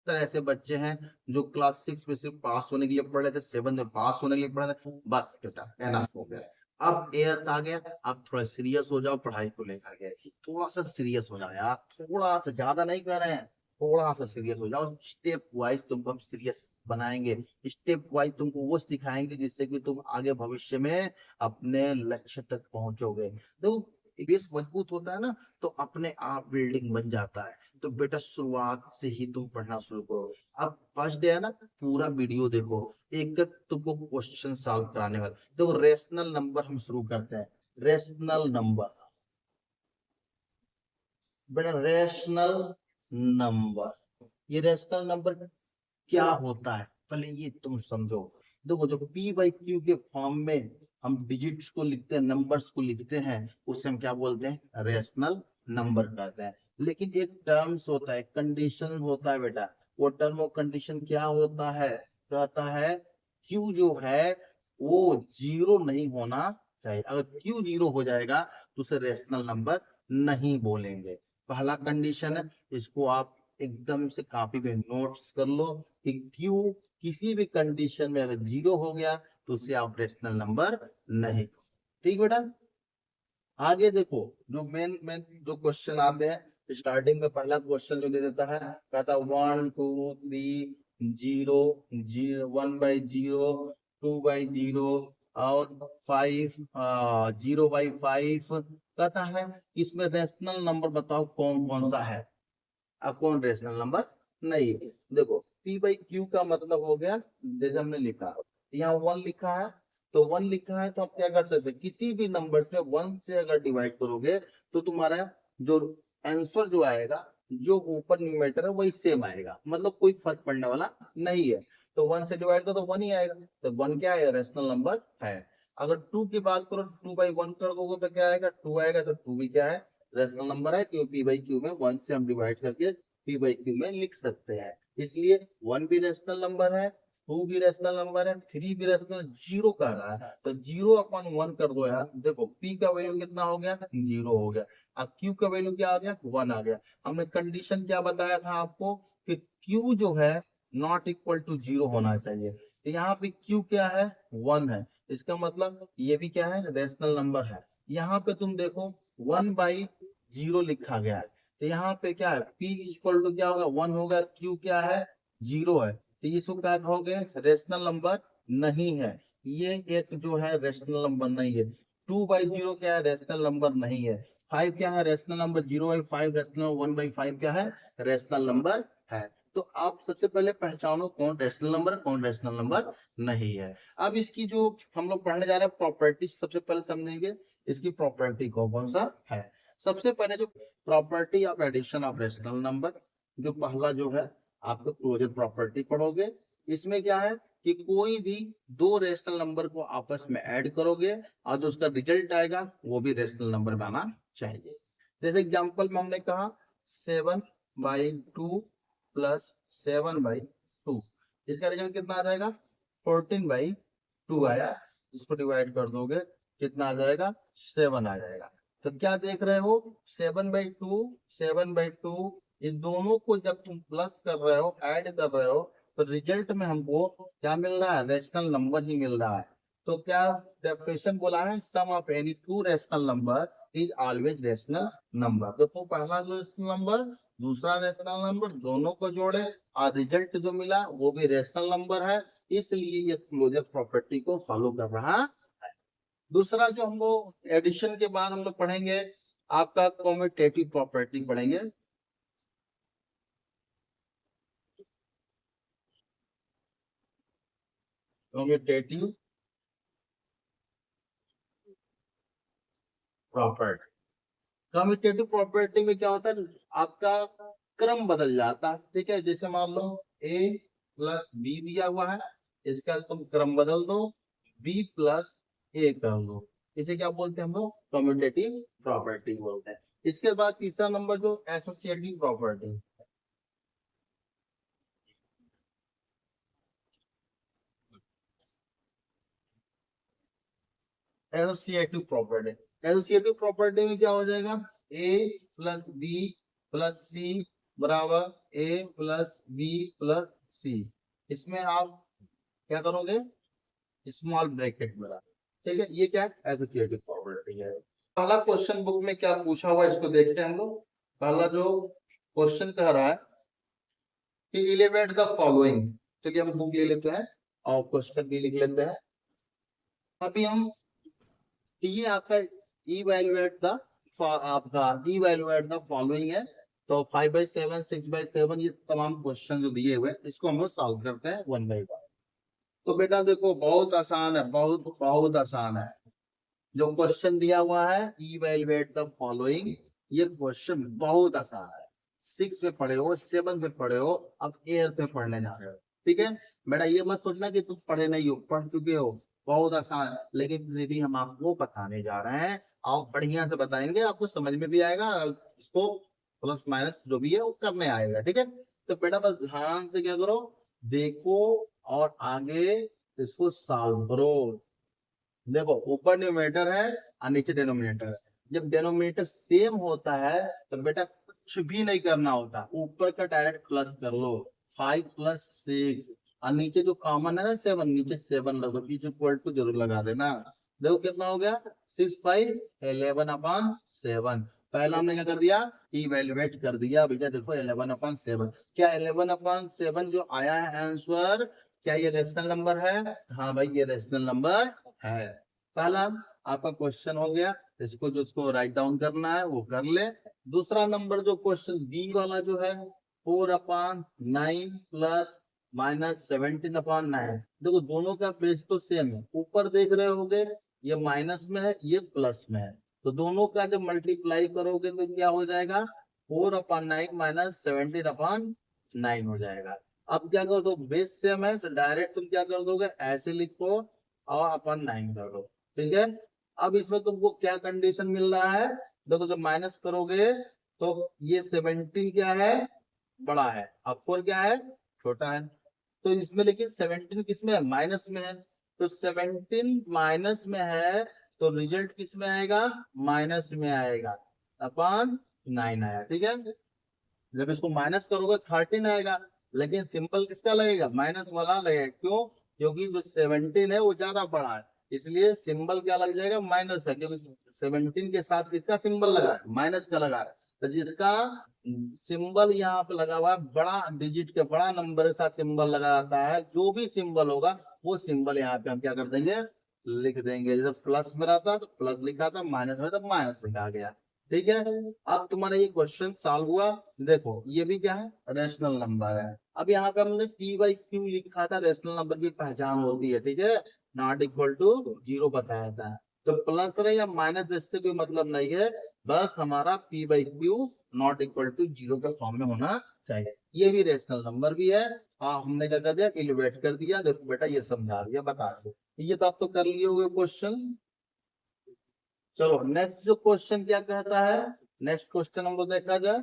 तरह ऐसे बच्चे हैं जो क्लास 6 में सिर्फ पास होने के लिए पढ़ रहे थे, 7 में पास होने के लिए पढ़ रहे थे, बस बेटा एनफ हो गया। अब एर्थ आ गया, अब थोड़ा सीरियस हो जाओ पढ़ाई को लेकर के, थोड़ा सा सीरियस हो जाओ यार, थोड़ा सा, ज्यादा नहीं कर रहे हैं, थोड़ा सा सीरियस हो जाओ। स्टेप वाइज तुमको हम सीरियस बनाएंगे, स्टेप वाइज तुमको वो सिखाएंगे जिससे कि तुम आगे भविष्य में अपने लक्ष्य तक पहुंचोगे। देखो बेस मजबूत होता है ना, तो अपने आप बिल्डिंग बन जाता है। तो बेटा शुरुआत से ही तुम पढ़ना शुरू करो। अब फर्स्ट डे है ना, पूरा वीडियो देखो, एक एक तुमको क्वेश्चन सॉल्व कराने वाला। देखो रेशनल नंबर हम शुरू करते हैं। रेशनल नंबर, बेटा रेशनल नंबर, ये रेशनल नंबर क्या होता है पहले ये तुम समझो। देखो जो पी बाई क्यू के फॉर्म में हम डिजिट्स को लिखते हैं, नंबर्स को लिखते हैं, उसे हम क्या बोलते हैं, रेशनल नंबर कहते हैं। लेकिन एक टर्म्स होता है, कंडीशन होता है बेटा। वो टर्म और कंडीशन क्या होता है, कहता है क्यू जो है वो जीरो नहीं होना चाहिए। अगर क्यू जीरो हो जाएगा तो उसे रेशनल नंबर नहीं बोलेंगे। पहला कंडीशन है, इसको आप एकदम से कॉपी पे नोट्स कर लो कि क्यू किसी भी कंडीशन में अगर जीरो हो गया तो उसे आप रेशनल नंबर नहीं। ठीक बेटा। आगे देखो जो मेन मेन जो क्वेश्चन आते हैं, स्टार्टिंग में पहला क्वेश्चन जो दे देता है, कहता 1 2 3 जीरो, जीरो 1/0, 2/0 और 5 0/5। कहता है इसमें रेशनल नंबर बताओ कौन कौन सा है। अब कौन रेशनल नंबर नहीं है। देखो पी बाई क्यू का मतलब हो गया, जैसे हमने लिखा यहाँ 1 लिखा है, तो 1 लिखा है तो आप क्या कर सकते हैं, किसी भी नंबर में 1 से अगर डिवाइड करोगे तो तुम्हारा जो आंसर जो आएगा, जो ऊपर न्यूमरेटर है वही सेम आएगा, मतलब कोई फर्क पड़ने वाला नहीं है। तो 1 से डिवाइड करो तो 1 ही आएगा, तो 1 क्या है, रेशनल नंबर है। अगर 2 की बात करो, 2/1 कर दोगे तो क्या आएगा, 2 आएगा, तो 2 भी क्या है, रेशनल नंबर है, क्योंकि पी बाई क्यू में 1 से हम डिवाइड करके पी बाई क्यू में लिख सकते हैं। इसलिए 1 भी रेशनल नंबर है, 2 भी रेशनल नंबर है, 3 भी रेशनल, जीरो कह रहा है तो 0/1 कर दो यार। देखो पी का वैल्यू कितना हो गया, जीरो हो गया। अब क्यू का वैल्यू क्या आ गया, 1 आ गया। हमने कंडीशन क्या बताया था आपको कि क्यू जो है नॉट इक्वल टू जीरो होना चाहिए, तो यहाँ पे क्यू क्या है, 1 है। इसका मतलब ये भी क्या है, रेशनल नंबर है। यहाँ पे तुम देखो 1/0 लिखा गया है, तो यहाँ पे क्या है, P इक्वल टू क्या होगा, 1 होगा, Q क्या है, 0 है, तो ये क्या हो गए, रेशनल नंबर नहीं है। ये एक जो है रेशनल नंबर नहीं है। 2/0 क्या है, रेशनल नंबर नहीं है। 5 क्या है, रेशनल नंबर, 0/5 रेशनल, 1/5 क्या है, रेशनल नंबर है। तो आप सबसे पहले पहचानो कौन रेशनल नंबर, कौन रेशनल नंबर नहीं है। अब इसकी जो हम लोग पढ़ने जा रहे हैं प्रॉपर्टी, सबसे पहले समझेंगे इसकी प्रॉपर्टी कौन कौन सा है। सबसे पहले जो property of addition of rational number, जो पहला जो है आपको क्लोजर प्रॉपर्टी पढ़ोगे। इसमें क्या है कि कोई भी दो रेशनल नंबर को आपस में ऐड करोगे और जो उसका रिजल्ट आएगा वो भी रेशनल नंबर में आना चाहिए। जैसे एग्जांपल में हमने कहा 7/2 प्लस 7/2, इसका रिजल्ट कितना आ जाएगा, 14/2 आया। इसको डिवाइड कर दोगे कितना आ जाएगा, 7 आ जाएगा। तो क्या देख रहे हो, 7/2, 7/2, इन दोनों को जब तुम प्लस कर रहे हो, ऐड कर रहे हो, तो रिजल्ट में हमको क्या मिल रहा है, रेशनल नंबर ही मिल रहा है। तो क्या डेफिनेशन बोला है, sum of any two rational number is always rational number. तो पहला रेशनल नंबर, दूसरा रेशनल नंबर, दोनों को जोड़े और रिजल्ट जो मिला वो भी रेशनल नंबर है, इसलिए ये क्लोजर प्रॉपर्टी को फॉलो कर रहा है। दूसरा जो हम लोग एडिशन के बाद हम लोग पढ़ेंगे, आपका कॉम्यूटेटिव प्रॉपर्टी पढ़ेंगे। कॉम्यूटेटिव प्रॉपर्टी, कम्यूटेटिव प्रॉपर्टी में क्या होता है, आपका क्रम बदल जाता है। ठीक है, जैसे मान लो ए प्लस बी दिया हुआ है, इसका तुम क्रम बदल दो, बी प्लस ए कर दो, इसे क्या बोलते हैं हम लोग, कम्यूटेटिव प्रॉपर्टी बोलते हैं। इसके बाद तीसरा नंबर जो associative property, associative property, associative property में क्या हो जाएगा, ए प्लस बी प्लस सी बराबर ए प्लस बी प्लस सी। इसमें आप क्या करोगे, स्मॉल ब्रैकेट में रख, ठीक है। ये क्या है, एसोसिएटिव प्रॉपर्टी है। पहला क्वेश्चन बुक में क्या पूछा हुआ है इसको देखते हैं हम लोग। पहला जो क्वेश्चन कह रहा है कि इलेवेट द फॉलोइंग, चलिए हम बुक ले लेते हैं और क्वेश्चन भी लिख लेते हैं। अभी हम ये आपका इवैल्यूएट द, आपका इवैल्यूएट द फॉलोइंग है। तो 5/7 6/7 ये तमाम क्वेश्चन जो दिए हुए हैं इसको हम लोग सॉल्व करते हैं वन बाई वन। तो बेटा देखो बहुत आसान है, बहुत बहुत आसान है। जो क्वेश्चन दिया हुआ है इवैल्यूएट द फॉलोइंग, ये क्वेश्चन बहुत आसान है। 6 में पढ़े हो, 7 में पढ़े हो, अब 8 में पढ़ने जा रहे हो, ठीक है। बेटा ये मत सोचना कि तुम पढ़े नहीं हो, पढ़ चुके हो, बहुत आसान है। लेकिन फिर भी हम आपको बताने जा रहे हैं और बढ़िया से बताएंगे, आपको समझ में भी आएगा, इसको प्लस माइनस जो भी है वो करने आएगा, ठीक है। तो बेटा बस ध्यान से क्या करो, देखो और आगे इसको सॉल्व करो। देखो ऊपर न्यूमरेटर है और नीचे डिनोमिनेटर है। जब डिनोमिनेटर सेम होता है तो बेटा कुछ भी नहीं करना होता, ऊपर का डायरेक्ट प्लस कर लो। 5 + 6 और नीचे जो कॉमन है ना 7, नीचे 7 लगो, बीच इक्वल टू जरूर लगा देना। देखो कितना हो गया, 6 5 11/7। पहला हमने क्या कर दिया, इवेल्युएट कर दिया भैया। देखो 11/7, क्या 11/7 जो आया है आंसर, क्या ये रेशनल नंबर है? हाँ भाई ये रेशनल नंबर है। पहला आपका क्वेश्चन हो गया, इसको जो इसको राइट डाउन करना है वो कर ले। दूसरा नंबर जो क्वेश्चन बी वाला जो है 4/9 प्लस माइनस 17/9। देखो दोनों का बेस तो सेम है, ऊपर देख रहे होगे ये माइनस में है ये प्लस में है, तो दोनों का जब मल्टीप्लाई करोगे तो क्या हो जाएगा, 4/9 माइनस 17/9 हो जाएगा। अब क्या कर दो, बेस सेम है तो डायरेक्ट तुम क्या कर दोगे, ऐसे लिखो और अपन 9 कर दो, ठीक है। अब इसमें तुमको क्या कंडीशन मिल रहा है, देखो जब माइनस करोगे तो ये 17 क्या है, बड़ा है, अब 4 क्या है, छोटा है। तो इसमें लेकिन 17 किसमें है, माइनस में है। तो 17 माइनस में है तो रिजल्ट किस में आएगा, माइनस में आएगा, अपन 9 आया, ठीक है। जब इसको माइनस करोगे 13 आएगा, लेकिन सिंपल किसका लगेगा, माइनस वाला लगेगा। क्यों, क्योंकि जो 17 है वो ज्यादा बड़ा है, इसलिए सिंबल क्या लग जाएगा, माइनस है। क्योंकि 17 के साथ किसका सिंबल लगा है, माइनस का लगा है। तो जिसका सिंबल यहाँ पे लगा हुआ है, बड़ा डिजिट के बड़ा नंबर के साथ सिंबल लगा रहता है, जो भी सिंबल होगा वो सिंबल यहाँ पे हम क्या कर देंगे, लिख देंगे। जब प्लस में रहता तो प्लस लिखा था, माइनस में तो माइनस लिखा गया, ठीक है। अब तुम्हारा ये क्वेश्चन सॉल्व हुआ। देखो ये भी क्या है, रेशनल नंबर है। अब यहाँ पे हमने p/q लिखा था, रेशनल नंबर की पहचान होती है, ठीक है, नॉट इक्वल टू 0 बताया था। तो प्लस रहे या माइनस इससे कोई मतलब नहीं है, बस हमारा p/q नॉट इक्वल टू 0 के फॉर्म में होना चाहिए। ये भी रेशनल नंबर भी है। हाँ हमने क्या कर दिया, इलिवेट कर दिया। देखो बेटा ये समझा दिया, बता दो। ये तो आप तो कर लिए हुए क्वेश्चन। चलो नेक्स्ट जो क्वेश्चन क्या कहता है, नेक्स्ट क्वेश्चन हमको देखा जाए।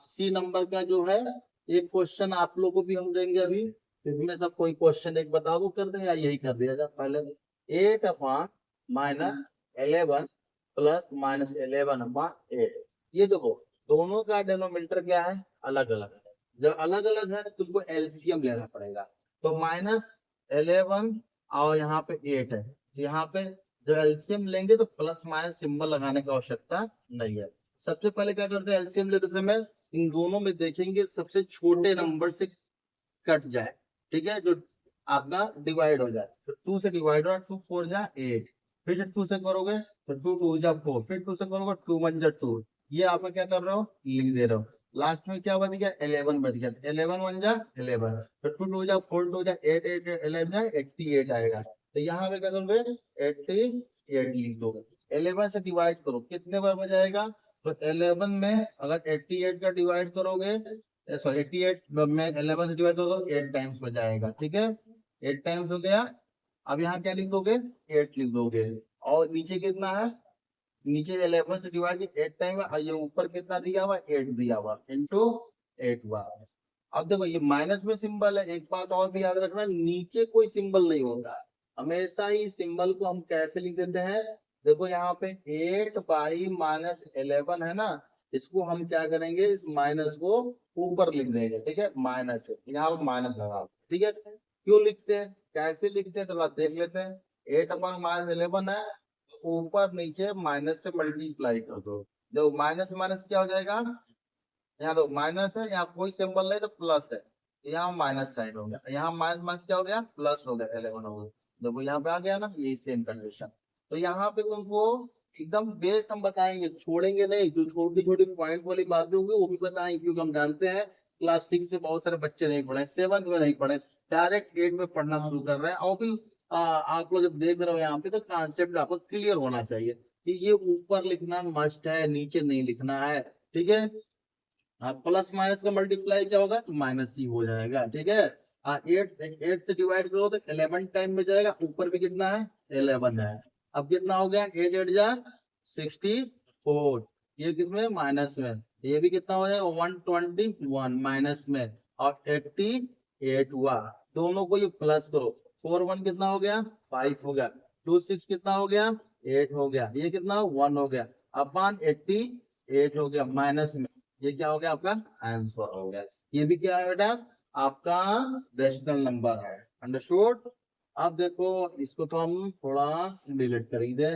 सी नंबर का जो है एक क्वेश्चन आप लोग को भी हम देंगे अभी, इसमें सब कोई क्वेश्चन एक बता दो, कर दे या यही कर दिया जाए पहले। 8/-11 प्लस -11/8। ये देखो दोनों का डिनोमिनेटर क्या है, अलग अलग है। जब अलग अलग है तुमको एलसीएम लेना पड़ेगा। तो -11 और यहाँ पे 8 है, यहाँ पे जब एलसीएम लेंगे तो प्लस माइनस सिंबल लगाने की आवश्यकता नहीं है। सबसे पहले क्या करते हैं, एलसीएम लेते समय इन दोनों में देखेंगे सबसे छोटे नंबर से कट जाए, ठीक है, जो आपका डिवाइड हो जाए। तो 2 से डिवाइड हो, 2 4 जा 8, फिर से 2 से करोगे तो 2 2 जा 4, फिर 2 से करोगे 2 1 जा 2। ये आप क्या कर रहे हो, लिख दे रहे हो। लास्ट में क्या बच गया, 11 बच गया। 11 1 जा 11, तो 2 2 जा 4 2 जा 8 8 11 जा 88 आएगा। तो यहाँ पे क्या करोगे, 88 लिख दोगे। 11 से डिवाइड करो, कितने बार में जाएगा, तो 11 में अगर 88 का डिवाइड करोगे, सॉरी 88 में 11 से डिवाइड करोगे 8 टाइम्स में जाएगा, ठीक है, 8 टाइम्स हो गया। अब यहाँ क्या लिख दोगे, 8 लिख दोगे। और नीचे कितना है, नीचे 11 से डिवाइड 8 टाइम, और ये ऊपर कितना दिया हुआ, 8 दिया हुआ, इंटू 8 हुआ। अब देखो ये माइनस में सिंबल है, एक बात और भी याद रखना, नीचे कोई सिंबल नहीं होता। हमेशा ही सिंबल को हम कैसे लिख देते हैं, देखो यहाँ पे 8/-11 है ना, इसको हम क्या करेंगे, इस माइनस को ऊपर लिख देंगे, ठीक है, माइनस है, यहाँ पर माइनस लगा, ठीक है। क्यों लिखते हैं, कैसे लिखते हैं, तो बात देख लेते हैं। 8/-11 है, ऊपर नीचे माइनस से मल्टीप्लाई कर दो, जब माइनस माइनस क्या हो जाएगा, यहाँ तो माइनस है, यहाँ कोई सिंबल नहीं तो प्लस है, यहाँ माइनस साइन हो गया, यहाँ माइनस माइनस क्या हो गया, प्लस हो गया, 11 हो गया। देखो यहाँ पे आ गया ना, यही सेम कंडीशन। तो यहाँ पे तुमको एकदम बेस हम बताएंगे, छोड़ेंगे नहीं, जो छोटी छोटी पॉइंट वाली बातें होंगी वो भी बताएंगे, क्योंकि हम जानते हैं क्लास 6 से बहुत सारे बच्चे नहीं पढ़े, 7th में नहीं पढ़े, डायरेक्ट 8 में पढ़ना शुरू कर रहे हैं। और भी आप लोग जब देख रहे हो यहाँ पे तो कॉन्सेप्ट आपको क्लियर होना चाहिए कि ये ऊपर लिखना मस्ट है, नीचे नहीं लिखना है, ठीक है। प्लस माइनस का मल्टीप्लाई क्या होगा, तो माइनस ही हो जाएगा, ठीक है। 8 से डिवाइड करो तो 11 टाइम में जाएगा, ऊपर भी कितना है, 11 है। अब कितना हो गया, 8 8 जा 64, ये किसमें, माइनस में, ये भी कितना हो जाएगा, 121 माइनस में, और 88 हुआ, दोनों को ये प्लस करो, 4 1 कितना हो गया, 5 हो गया, 2 6 कितना हो गया, 8 हो गया, ये कितना 1 हो गया, अपन 88 हो गया माइनस में, ये क्या हो गया, आपका आंसर हो गया। ये भी क्या है बेटा, आपका रेशनल नंबर है, अंडरस्टूड। अब देखो इसको तो हम थोड़ा डिलीट कर ही दे।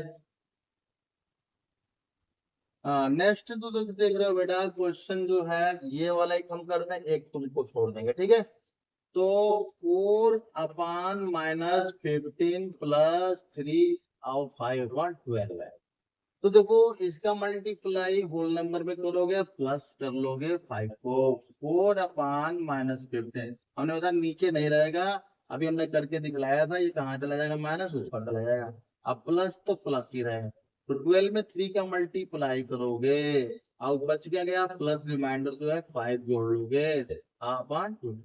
नेक्स्ट तो देख रहे हो बेटा, क्वेश्चन जो है ये वाला एक हम करते हैं, एक तुमको छोड़ देंगे, ठीक है। तो 4/-15 प्लस 3 और 5/12 है। तो देखो इसका मल्टीप्लाई होल नंबर में करोगे, प्लस कर लोगे 5 को, 4/-15 हमने बताया नीचे नहीं रहेगा, अभी हमने करके दिखलाया था, ये कहाँ चला जाएगा, माइनस ऊपर चला जाएगा, अब प्लस तो प्लस ही रहेगा। तो 12 में 3 का मल्टीप्लाई करोगे, और बच क्या गया, प्लस रिमाइंडर जो है 5 जोड़ लोगे, अपन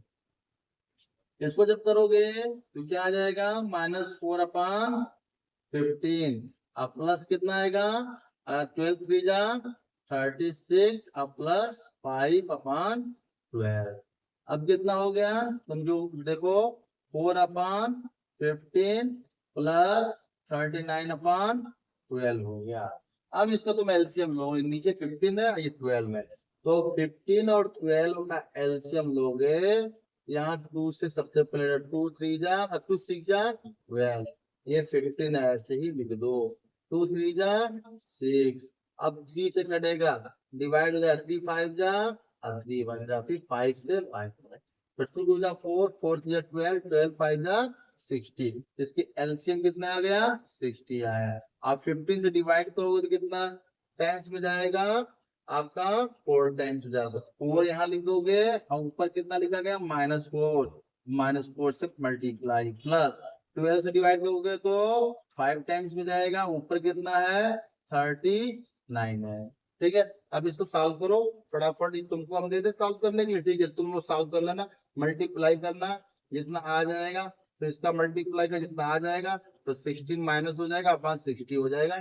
इसको जब करोगे तो क्या आ जाएगा, -4/15, अब प्लस कितना आएगा, 12 3 जा 36, अब प्लस 5/12, अब कितना हो गया, तुम जो देखो 4/15 प्लस 39/12 हो गया। अब इसका तुम एलसीएम लो, नीचे 15 है, ये 12 है, तो 15 और 12 का एलसीएम लोगे, यहाँ 2 से सबसे पहले 2 3 जा 2 6 जा 12, ये 15 है, ऐसे ही लिख दो, 2 3 जा 6, अब 3 से कटेगा, डिवाइड हो जाए 3 5 जा 3 1 जा, फिर 5 से 5 तो 2 2 जा 4 4 3 जा 12 12 5 जा 60, इसकी एलसीएम कितना आ गया, 60 आया। आप 15 से डिवाइड करोगे तो कितना टाइम्स में जाएगा, आपका 4 टाइम्स हो जाएगा, 4 यहाँ लिख दोगे, और ऊपर कितना लिखा गया, -4 से मल्टीप्लाई, प्लस 12 से डिवाइड करोगे तो 5 टाइम्स में जाएगा, ऊपर कितना है 39 है, ठीक है। अब इसको सॉल्व करो फटाफट, तुमको हम दे दे सॉल्व करने के लिए, ठीक है, तुम लोग सॉल्व कर लेना, मल्टीप्लाई करना, जितना आ जाएगा तो इसका मल्टीप्लाई का जितना आ जाएगा, तो 16 माइनस हो जाएगा, 60 हो जाएगा।